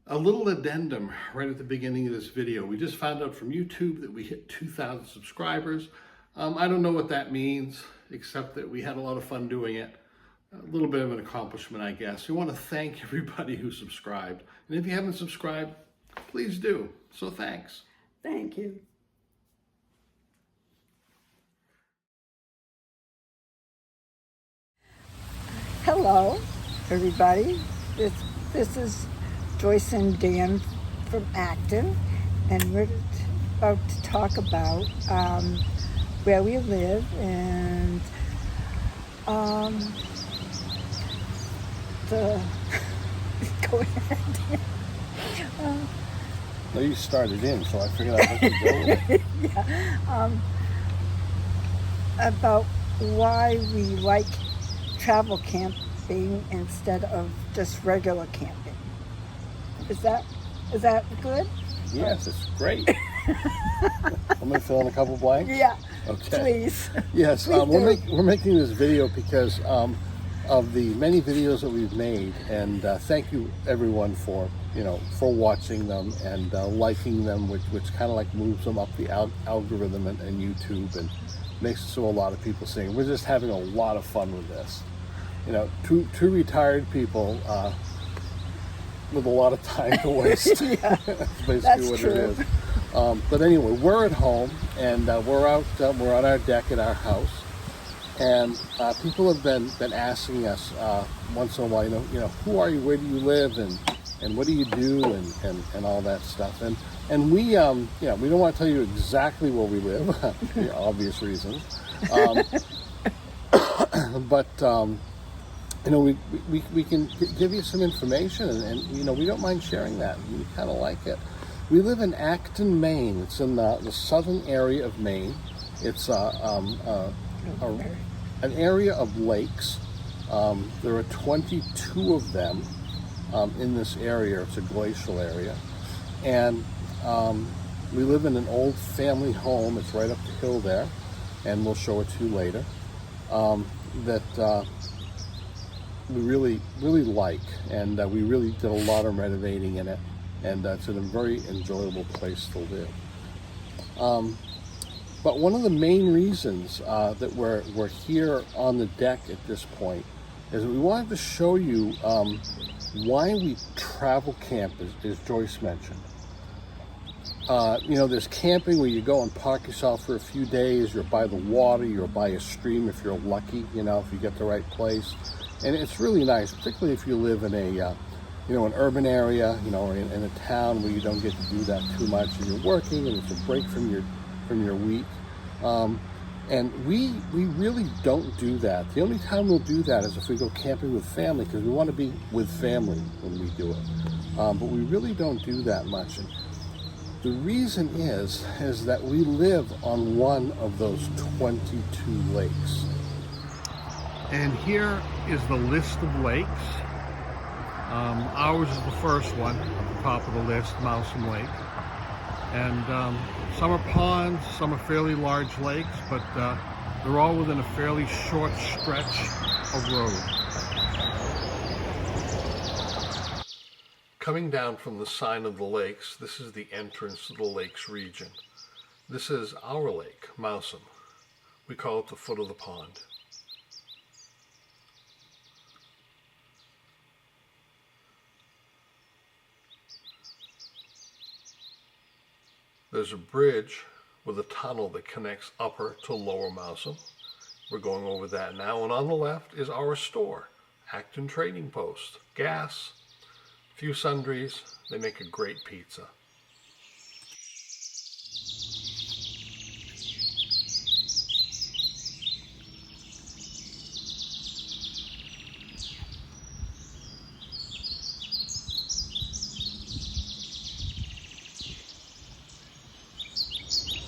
A little addendum right at the beginning of this video. We just found out from YouTube that we hit 2,000 subscribers. I don't know what that means, except that we had a lot of fun doing it. A little bit of an accomplishment, I guess. We want to thank everybody who subscribed. And if you haven't subscribed, please do. So thanks. Thank you. Hello, everybody. This is Joyce and Dan from Acton, and we're about to talk about where we live and the. Go ahead, Dan. Well, you started in, so I figured I'd let you go with it. Yeah. About why we like travel camping instead of just regular camping. Is that good? Yes, it's great. I'm going to fill in a couple blanks? Yeah. Okay. Please. Yes, Please we're making this video because of the many videos that we've made, and thank you everyone for watching them and liking them, which kind of like moves them up the algorithm and YouTube and makes it so a lot of people see. We're just having a lot of fun with this. Two retired people with a lot of time to waste. Yeah, that's basically that's what true. it is. But anyway, we're at home and we're on our deck at our house, and people have been asking us once in a while, who are you, where do you live, and what do you do, and all that stuff. And we don't want to tell you exactly where we live for obvious reasons. But we can give you some information, and we don't mind sharing that. We kind of like it. We live in Acton, Maine. It's in the southern area of Maine. It's an area of lakes. There are 22 of them in this area. It's a glacial area, and we live in an old family home. It's right up the hill there, and we'll show it to you later. That we really like, and we really did a lot of renovating in it, and it's a very enjoyable place to live. But one of the main reasons that we're here on the deck at this point is that we wanted to show you why we travel camp, as Joyce mentioned. There's camping where you go and park yourself for a few days. You're by the water, you're by a stream if you're lucky, if you get the right place. And it's really nice, particularly if you live in an urban area, or in a town where you don't get to do that too much, and you're working, and it's a break from your week. And we really don't do that. The only time we'll do that is if we go camping with family, because we want to be with family when we do it. But we really don't do that much. And the reason is that we live on one of those 22 lakes. And here is the list of lakes. Ours is the first one at the top of the list, Milestone Lake. And some are ponds, some are fairly large lakes, but they're all within a fairly short stretch of road. Coming down from the sign of the lakes, this is the entrance to the lakes region. This is our lake, Milestone. We call it the foot of the pond. There's a bridge with a tunnel that connects upper to lower Milestone. We're going over that now. And on the left is our store, Acton Trading Post. Gas, a few sundries. They make a great pizza.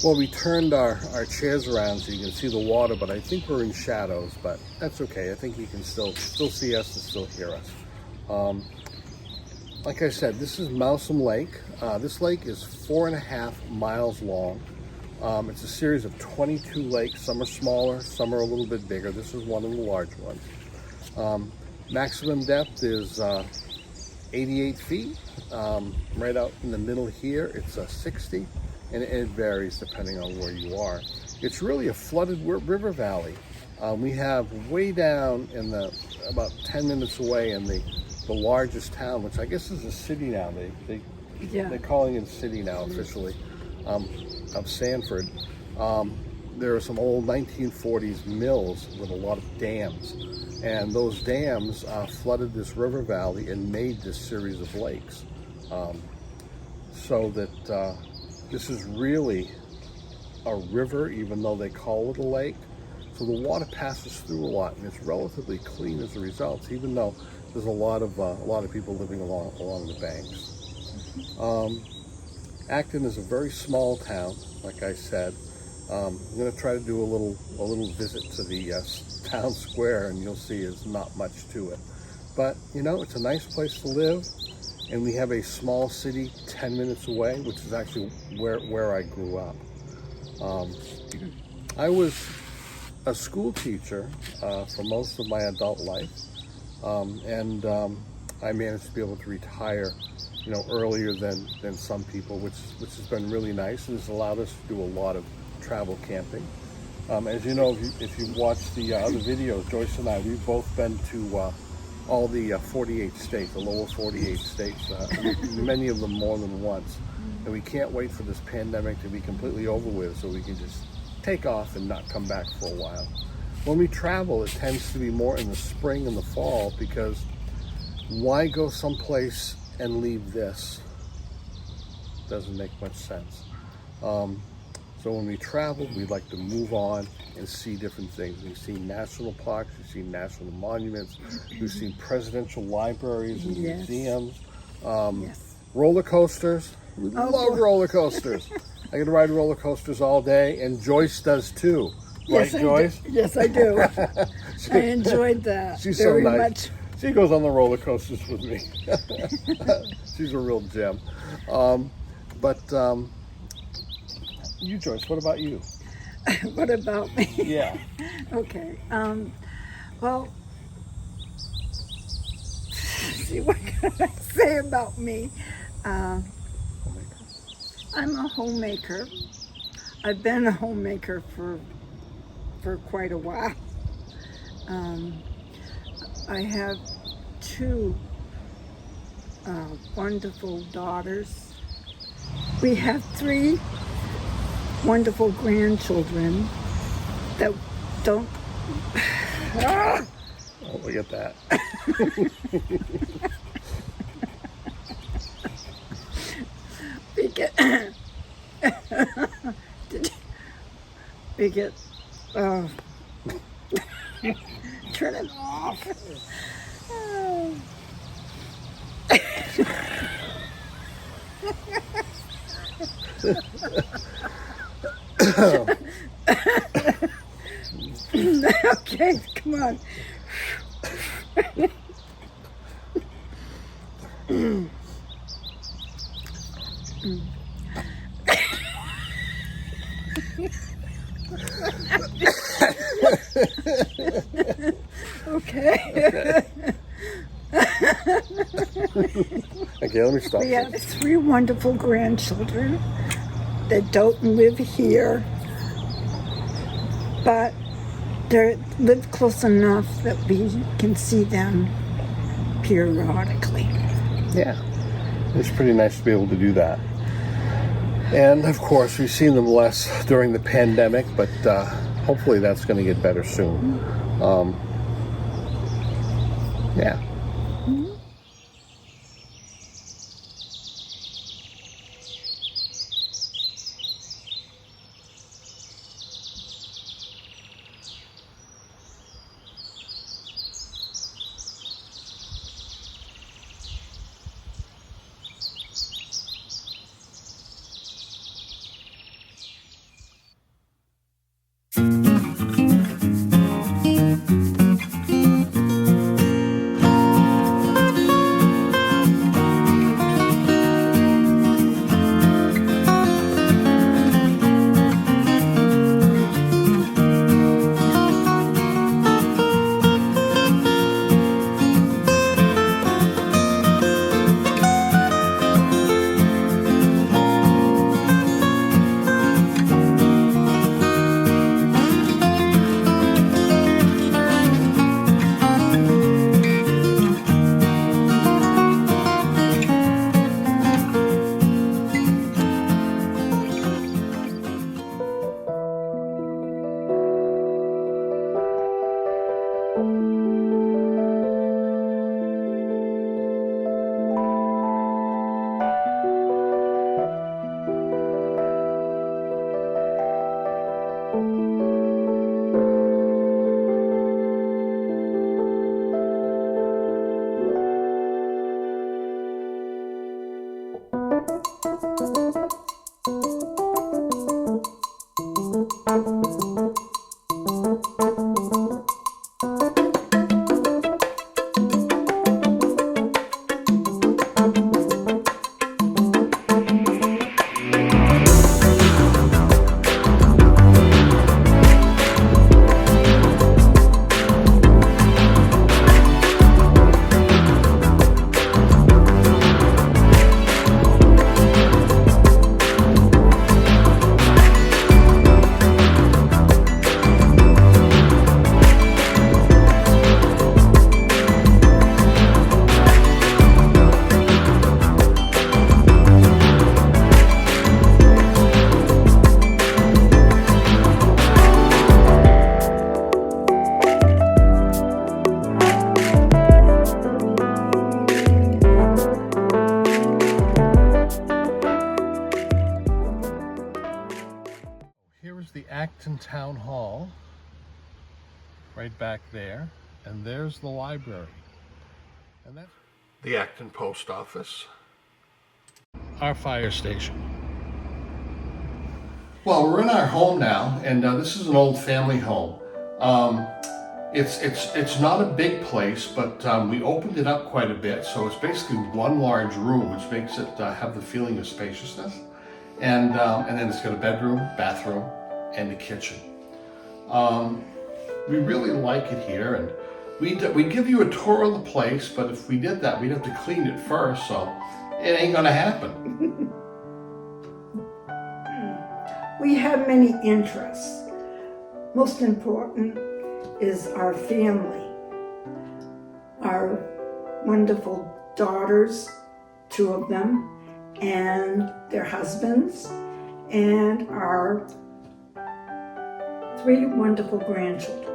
Well, we turned our chairs around so you can see the water, but I think we're in shadows, but that's okay. I think you can still see us and still hear us. Like I said, this is Milestone Lake. This lake is 4.5 miles long. It's a series of 22 lakes. Some are smaller, some are a little bit bigger. This is one of the large ones. Maximum depth is 88 feet. Right out in the middle here, it's 60, and it varies depending on where you are. It's really a flooded river valley. We have way down in the, about 10 minutes away in the largest town, which I guess is a city now. They're calling it a city now officially, of Sanford. There are some old 1940s mills with a lot of dams, and those dams flooded this river valley and made this series of lakes. So that this is really a river, even though they call it a lake. So the water passes through a lot, and it's relatively clean as a result, even though there's a lot of people living along the banks. Acton is a very small town, like I said. I'm going to try to do a little visit to the town square, and you'll see there's not much to it. But it's a nice place to live, and we have a small city 10 minutes away, which is actually where I grew up. I was a school teacher for most of my adult life, and I managed to be able to retire earlier than some people, which has been really nice, and has allowed us to do a lot of travel camping. As you know, if you've watched the other videos, Joyce and I, we've both been to all the 48 states, the lower 48 states, many of them more than once. And we can't wait for this pandemic to be completely over with so we can just take off and not come back for a while. When we travel, it tends to be more in the spring and the fall, because why go someplace and leave this? Doesn't make much sense. So when we travel, we like to move on and see different things. We've seen national parks, we've seen national monuments, we've seen presidential libraries and museums, roller coasters. We love roller coasters. I can ride roller coasters all day, and Joyce does too. Right, Joyce? Yes, I do. I enjoyed that. She's very so nice. much. She goes on the roller coasters with me. She's a real gem. You, Joyce, what about you? What about me? Yeah. Okay. Well, see, what can I say about me? I'm a homemaker. I've been a homemaker for quite a while. I have two wonderful daughters. We have three wonderful grandchildren that don't. Oh, look at that. We get turn it off. Okay, come on. Okay. Okay, let me stop. We have three wonderful grandchildren that don't live here, but they live close enough that we can see them periodically. Yeah, it's pretty nice to be able to do that. And of course, we've seen them less during the pandemic, but hopefully that's going to get better soon. Yeah. The Acton Town Hall right back there, and there's the library, and that's the Acton Post Office, our fire station. Well, we're in our home now, and this is an old family home. It's not a big place, but we opened it up quite a bit, so it's basically one large room, which makes it have the feeling of spaciousness, and then it's got a bedroom, bathroom, and the kitchen. We really like it here, and we give you a tour of the place, but if we did that, we'd have to clean it first, so it ain't gonna happen. We have many interests. Most important is our family. Our wonderful daughters, 2 of them, and their husbands, and our 3 wonderful grandchildren.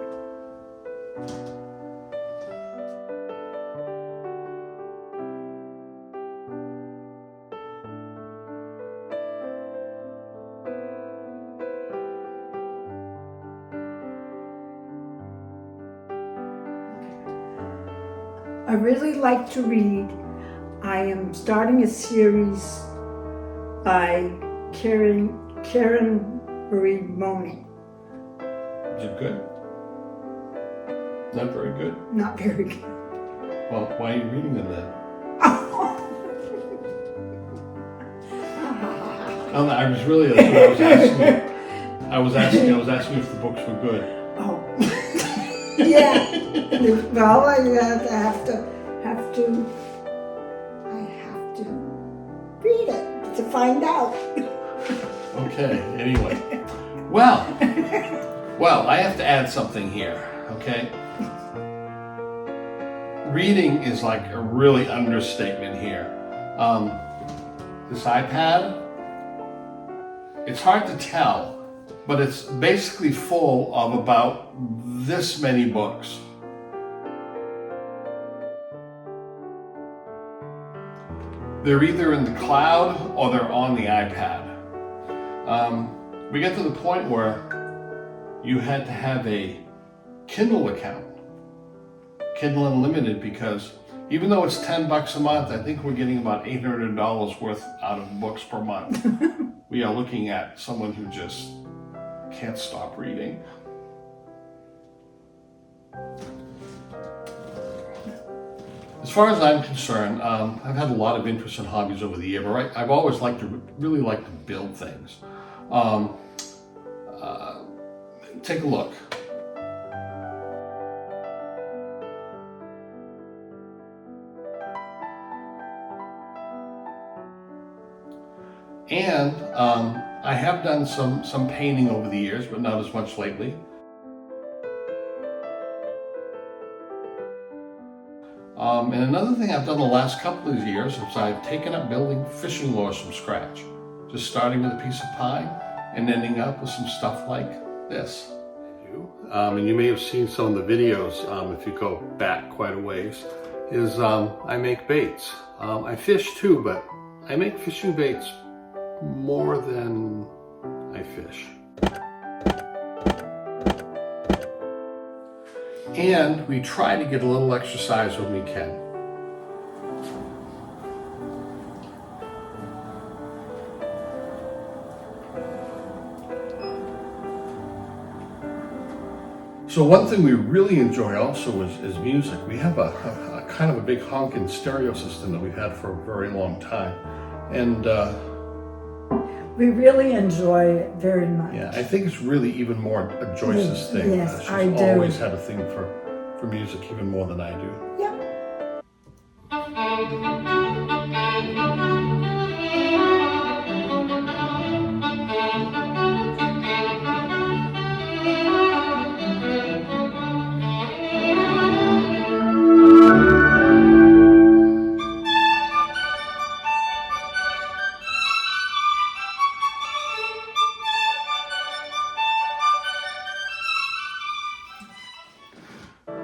I really like to read. I am starting a series by Karen Marie Money. Is it good? Not very good? Not very good. Well, why are you reading them then? Oh, I was really, that's what I was asking you. I was asking if the books were good. Oh. Yeah. Well, I have to read it to find out. Okay, anyway. Well, I have to add something here, okay? Reading is like a really understatement here. This iPad, it's hard to tell, but it's basically full of about this many books. They're either in the cloud or they're on the iPad. We get to the point where you had to have a Kindle account, Kindle Unlimited, because even though it's $10 a month, I think we're getting about $800 worth out of books per month. We are looking at someone who just can't stop reading. As far as I'm concerned, I've had a lot of interest in hobbies over the year, but I've always really liked to build things. Take a look. And I have done some painting over the years, but not as much lately. And another thing I've done the last couple of years is I've taken up building fishing lures from scratch. Just starting with a piece of pine and ending up with some stuff like this. And you may have seen some of the videos, if you go back quite a ways, is I make baits. I fish too, but I make fishing baits more than I fish. And we try to get a little exercise when we can. So one thing we really enjoy also is music. We have a kind of a big honking stereo system that we've had for a very long time. And we really enjoy it very much. yeah, I think it's really even more a Joyce's thing. Yes, She's I do. always had a thing for music even more than I do. Yeah.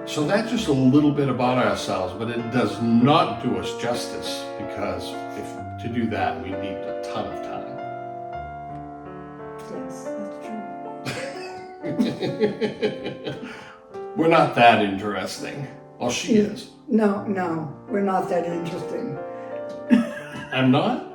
So that's just a little bit about ourselves, but it does not do us justice, because to do that we need a ton of time. Yes, that's true. We're not that interesting. Well, she is. No, we're not that interesting. I'm not?